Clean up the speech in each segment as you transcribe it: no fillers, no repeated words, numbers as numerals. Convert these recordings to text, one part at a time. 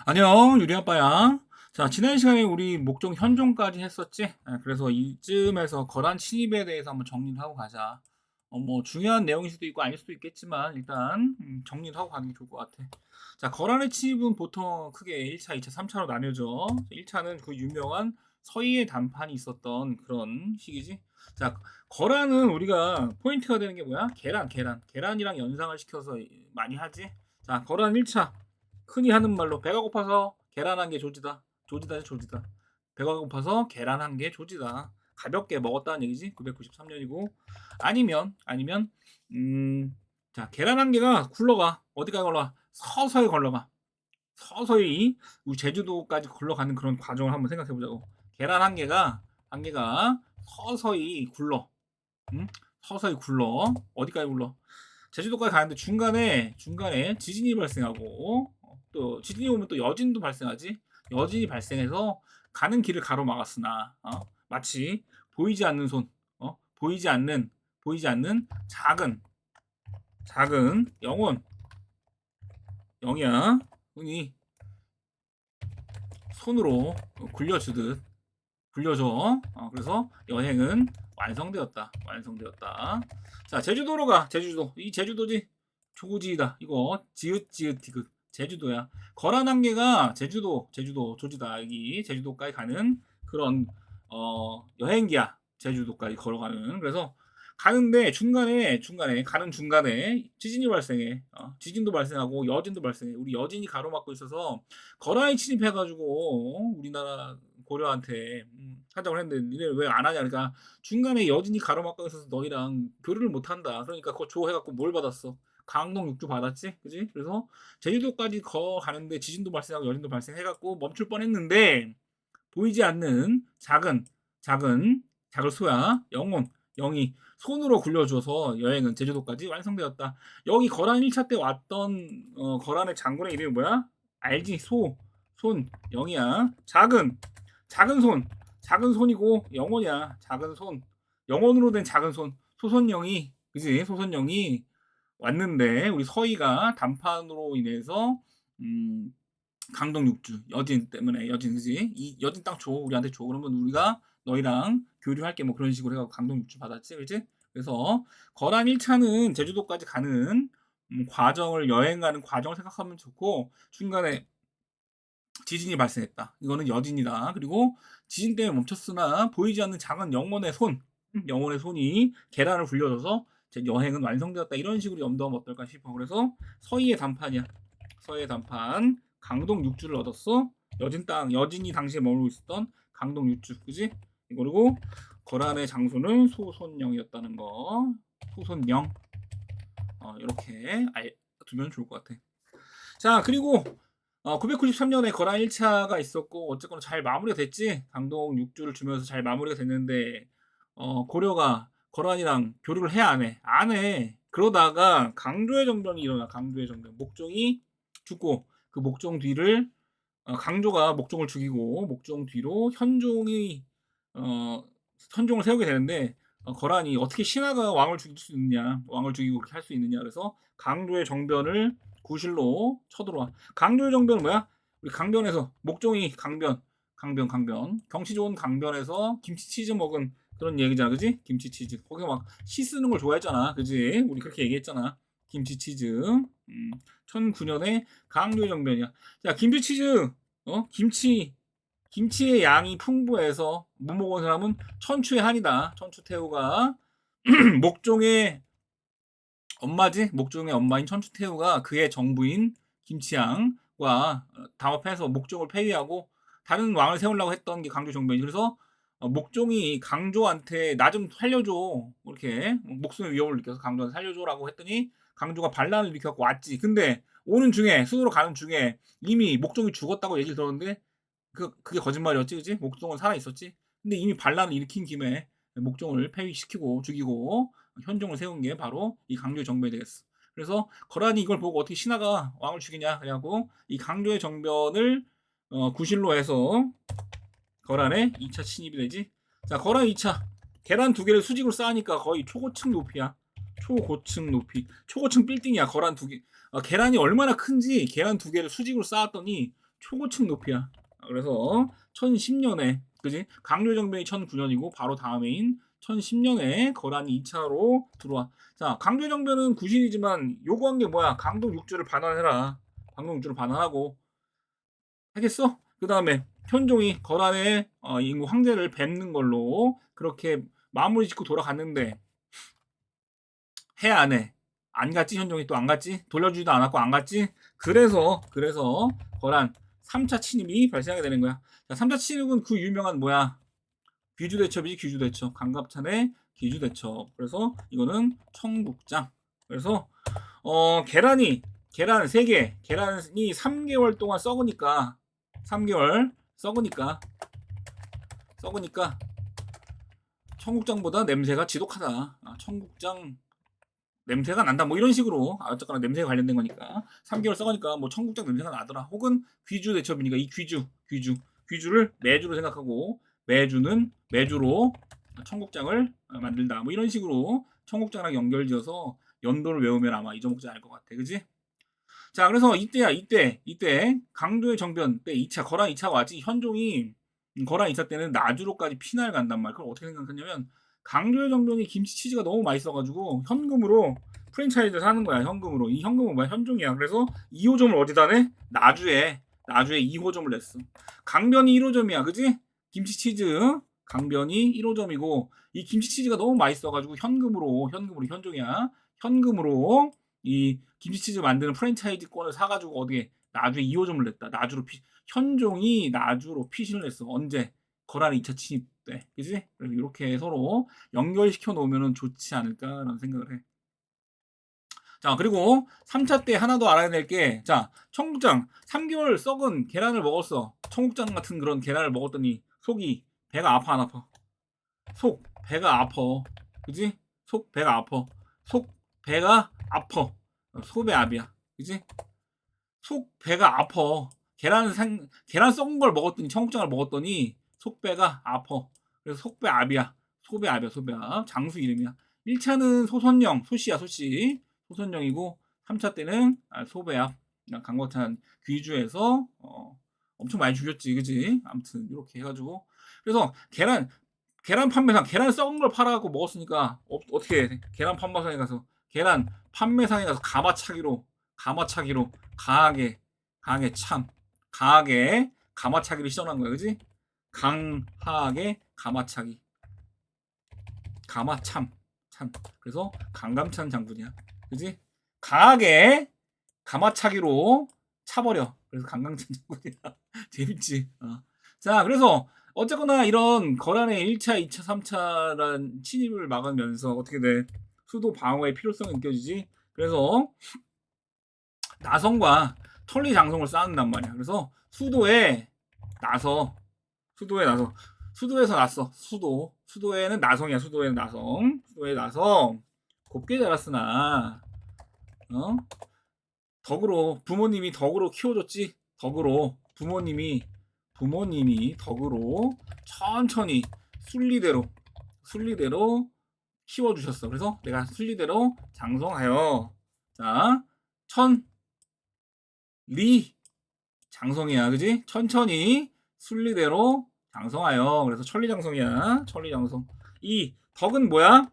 안녕, 유리 아빠야. 자, 지난 시간에 우리 목종 현종까지 했었지? 그래서 이쯤에서 거란 침입에 대해서 한번 정리를 하고 가자. 뭐 중요한 내용일 수도 있고 아닐 수도 있겠지만 일단 정리를 하고 가는 게 좋을 것 같아. 자, 거란의 침입은 보통 크게 1차, 2차, 3차로 나뉘어져. 1차는 그 유명한 서희의 단판이 있었던 그런 시기지. 자, 거란은 우리가 포인트가 되는 게 뭐야? 계란이랑 연상을 시켜서 많이 하지. 자, 거란 1차. 흔히 하는 말로 배가 고파서 계란 한 개 조지다. 조지다. 배가 고파서 계란 한 개 조지다. 가볍게 먹었다는 얘기지. 993년이고 아니면 음, 자 계란 한 개가 굴러가 어디까지 걸러가 서서히 걸러가 서서히 우리 제주도까지 굴러가는 그런 과정을 한번 생각해 보자고. 계란 한 개가 서서히 굴러. 응? 서서히 굴러 어디까지 굴러 제주도까지 가는데 중간에 지진이 발생하고 또 지진이 오면 또 여진도 발생하지. 여진이 발생해서 가는 길을 가로막았으나 마치 보이지 않는 손, 보이지 않는 작은 영이야 흔히 손으로 굴려줘. 그래서 여행은 완성되었다. 자, 제주도로 가. 제주도. 이 제주도지. 조지이다. 이거 지읒 디귿. 제주도야. 거란 한계가 제주도 조지다. 여기 제주도까지 가는 그런 여행기야. 제주도까지 걸어가는. 그래서 가는데 가는 중간에 지진이 발생해. 지진도 발생하고 여진도 발생해. 우리 여진이 가로막고 있어서 거란이 침입해가지고 우리나라 고려한테 하자고 했는데 니네 왜 안 하냐. 그러니까 중간에 여진이 가로막고 있어서 너희랑 교류를 못 한다. 그러니까 그거 줘 해갖고 뭘 받았어? 강동 육주 받았지, 그지? 그래서 제주도까지 가는데 지진도 발생하고 여진도 발생해갖고 멈출 뻔했는데 보이지 않는 작은 소야 영이 손으로 굴려줘서 여행은 제주도까지 완성되었다. 여기 거란 1차 때 왔던 거란의 장군의 이름이 뭐야? 알지? 손 영이야. 작은 손이고 영혼이야. 작은 손 영혼으로 된 작은 손 소손영이, 그지? 소손영이 왔는데 우리 서희가 단판으로 인해서 음, 강동 육주 여진 때문에 여진, 그지? 이 여진 땅 줘, 우리한테 줘. 그러면 우리가 너희랑 교류할게. 뭐 그런 식으로 해갖고 강동 육주 받았지, 그지? 그래서 거란 1차는 제주도까지 가는 과정을 여행 가는 과정을 생각하면 좋고 중간에 지진이 발생했다. 이거는 여진이다. 그리고 지진 때문에 멈췄으나 보이지 않는 작은 영혼의 손이 계란을 굴려줘서 여행은 완성되었다. 이런 식으로 염두하면 어떨까 싶어. 그래서 서희의 단판이야. 서해의 단판 강동 육주를 얻었어. 여진이 당시에 머물고 있었던 강동 육주, 그지? 그리고 거란의 장소는 소손영이었다는 거. 소손영. 이렇게 두면 좋을 것 같아. 자, 그리고 993년에 거란 1차가 있었고 어쨌거나 잘 마무리가 됐지. 강동 육주를 주면서 잘 마무리가 됐는데 고려가 거란이랑 교류를 해 안 해? 안 해. 그러다가 강조의 정변이 일어나. 강조의 정변. 목종이 죽고 그 목종 뒤를 강조가 목종을 죽이고 목종 뒤로 현종을 세우게 되는데 거란이 어떻게 신하가 왕을 죽일 수 있느냐, 왕을 죽이고 그렇게 할 수 있느냐. 그래서 강조의 정변을 구실로 쳐들어와. 강조의 정변은 뭐야? 우리 강변에서 목종이 강변 경치 좋은 강변에서 김치치즈 먹은 그런 얘기잖아, 그지? 김치치즈 거기 막 시 쓰는 걸 좋아했잖아, 그지? 우리 그렇게 얘기했잖아. 김치치즈. 1009년에 강조의 정변이야. 자, 김치치즈. 김치의 양이 풍부해서 못 먹은 사람은 천추의 한이다. 천추태후가 목종의 목종의 엄마인 천추태후가 그의 정부인 김치양과 담합해서 목종을 폐위하고 다른 왕을 세우려고 했던 게 강조 정변이지. 그래서 목종이 강조한테 나 좀 살려줘, 이렇게 목숨의 위협을 느껴서 강조한테 살려줘라고 했더니 강조가 반란을 일으켜갖고 왔지. 근데 오는 중에 순으로 가는 중에 이미 목종이 죽었다고 얘기를 들었는데 그게 거짓말이었지, 그지? 목종은 살아 있었지. 근데 이미 반란을 일으킨 김에 목종을 폐위시키고 죽이고 현종을 세운 게 바로 이 강조의 정변이 되겠어. 그래서 거란이 이걸 보고 어떻게 신하가 왕을 죽이냐 그래갖고 이 강조의 정변을 구실로 해서 거란의 2차 침입이 되지. 자, 거란 2차 계란 두 개를 수직으로 쌓으니까 거의 초고층 높이야. 초고층 빌딩이야. 거란 두 개. 계란이 얼마나 큰지 계란 두 개를 수직으로 쌓았더니 초고층 높이야. 그래서 1010년에 그지? 강조정변이 1009년이고 바로 다음해인 1010년에 거란이 2차로 들어와. 자, 강조정변은 구실이지만 요구한 게 뭐야? 강동 6주를 반환해라. 강동 6주를 반환하고 하겠어? 그 다음에 현종이 거란의 인구 황제를 뵙는 걸로 그렇게 마무리 짓고 돌아갔는데 해 안 해? 안 갔지? 현종이 또 안 갔지? 돌려주지도 않았고 안 갔지? 그래서 거란 3차 침입이 발생하게 되는 거야. 자, 3차 침입은 그 유명한 뭐야? 귀주대첩이지. 귀주대첩. 강갑찬의 귀주대첩. 그래서 이거는 청국장. 그래서 계란 3개. 계란이 3개월 동안 썩으니까 3개월 썩으니까 청국장보다 냄새가 지독하다. 청국장 냄새가 난다. 뭐 이런 식으로 어쨌거나 냄새에 관련된 거니까 3개월 썩으니까 뭐 청국장 냄새가 나더라. 혹은 귀주 대첩이니까 이 귀주를 매주로 생각하고 매주로 청국장을 만들다. 뭐 이런 식으로 청국장랑 연결지어서 연도를 외우면 아마 잊어먹지 않을 것 같아. 그지? 자, 그래서 이때 강조의 정변 때 2차 거란 2차가 왔지. 현종이 거란 2차 때는 나주로까지 피날 간단 말이야. 그걸 어떻게 생각했냐면 강조의 정변이 김치 치즈가 너무 맛있어가지고 현금으로 프랜차이즈를 사는 거야. 현금으로. 이 현금은 뭐야? 현종이야. 그래서 2호점을 어디다 내? 나주에 2호점을 냈어. 강변이 1호점이야. 그지? 김치 치즈 강변이 1호점이고 이 김치 치즈가 너무 맛있어가지고 현금으로 현종이야. 현금으로 이 김치치즈 만드는 프랜차이즈권을 사가지고 어디에 나주에 2호점을 냈다. 현종이 나주로 피신을 했어. 언제? 거란 2차 침입 때. 그지? 그래서 이렇게 서로 연결시켜 놓으면 좋지 않을까라는 생각을 해. 자, 그리고 3차 때 하나 더 알아야 될 게, 자, 청국장 3개월 썩은 계란을 먹었어. 청국장 같은 그런 계란을 먹었더니 배가 아파 안 아파? 배가 아파. 그지? 배가 아파. 배가 아파. 소배압이야. 그지? 배가 아파. 계란 썩은 걸 먹었더니 청국장을 먹었더니 속배가 아파. 그래서 속배압이야. 소배압. 장수 이름이야. 1차는 소씨. 소선영이고 3차 때는 소배압. 강거탄 귀주에서 엄청 많이 죽였지. 그지? 아무튼 이렇게 해가지고 그래서 계란 썩은 걸 팔아갖고 먹었으니까 어떻게 해? 계란 판매상에 가서 가마차기로 강하게 가마차기를 시전한 거야. 그지? 강하게 가마차기 가마참 그래서 강감찬 장군이야. 그지? 강하게 가마차기로 차버려. 그래서 강감찬 장군이야. 재밌지? 자, 그래서 어쨌거나 이런 거란의 1차, 2차, 3차란 침입을 막으면서 어떻게 돼? 수도 방어의 필요성이 느껴지지? 그래서 나성과 천리장성을 쌓는단 말이야. 그래서 수도에서 났어. 수도에는 나성이야. 수도에 나성. 곱게 자랐으나 부모님이 덕으로 키워줬지. 부모님이 덕으로 천천히 순리대로 키워주셨어. 그래서 내가 순리대로 장성하여 자 장성이야. 그지? 천천히 순리대로 장성하여. 그래서 천리장성이야. 천리장성. 이 덕은 뭐야?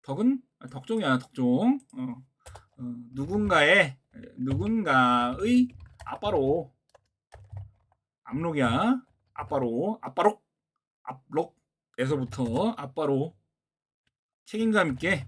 덕종이야. 덕종. 누군가의 아빠로 압록이야. 압록에서부터 아빠로 책임감 있게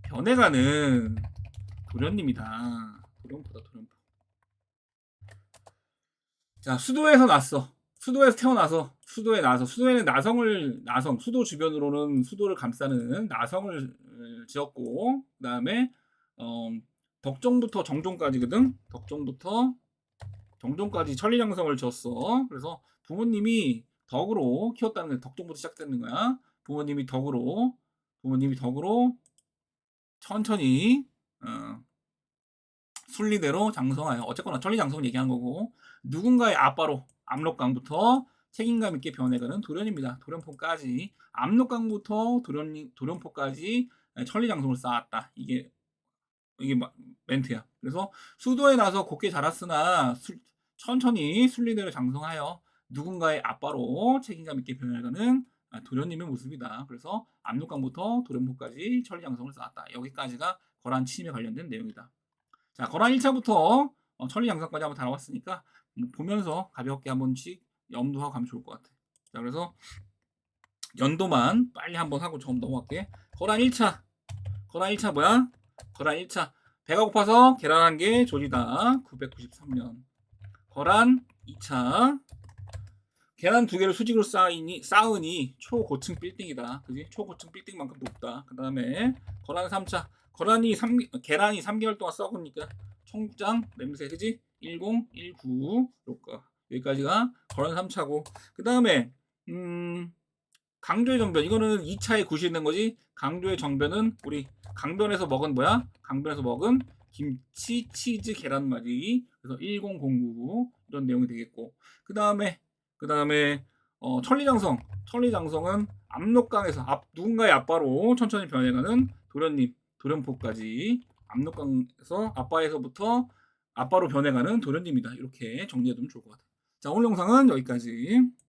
변해가는 도련님이다. 도련포다. 자, 수도에서 태어나서 수도에는 수도 주변으로는 수도를 감싸는 나성을 지었고 그다음에 덕종부터 정종까지거든. 덕종부터 정종까지 천리장성을 지었어. 그래서 부모님이 덕으로 키웠다는 게 덕종부터 시작되는 거야. 부모님이 덕으로 천천히 순리대로 장성하여. 어쨌거나 천리장성 얘기한 거고 누군가의 아빠로 압록강부터 책임감 있게 변해가는 도련입니다. 도련포까지 압록강부터 도련포까지 천리장성을 쌓았다. 이게 이게 멘트야. 그래서 수도에 나서 곱게 자랐으나 천천히 순리대로 장성하여 누군가의 아빠로 책임감 있게 변해가는 도련님의 모습이다. 그래서 압록강부터 도련포까지 천리장성을 쌓았다. 여기까지가 거란 침에 관련된 내용이다. 자, 거란 1차부터 천리장성까지 한번 다뤄봤으니까 보면서 가볍게 한 번씩 염두하고 가면 좋을 것 같아. 자, 그래서 연도만 빨리 한번 하고 좀 넘어갈게. 거란 1차. 거란 1차 뭐야? 거란 1차. 배가 고파서 계란 한 개 조지다. 993년. 거란 2차. 계란 두 개를 수직으로 쌓으니 초고층 빌딩이다. 그지? 초고층 빌딩만큼 높다. 그 다음에 거란 3차. 계란이 3개월 동안 썩으니까 청국장 냄새, 그지? 1019 여기까지가 거란 3차고. 그 다음에 강조의 정변, 이거는 2차에 구실된 거지. 강조의 정변은 우리 강변에서 먹은 뭐야? 강변에서 먹은 김치, 치즈, 계란말이. 그래서 1009 이런 내용이 되겠고. 그 다음에 천리장성은 압록강에서 누군가의 아빠로 천천히 변해가는 도련님, 도련포까지 압록강에서 아빠에서부터 아빠로 변해가는 도련님이다. 이렇게 정리해두면 좋을 것 같아요. 자, 오늘 영상은 여기까지.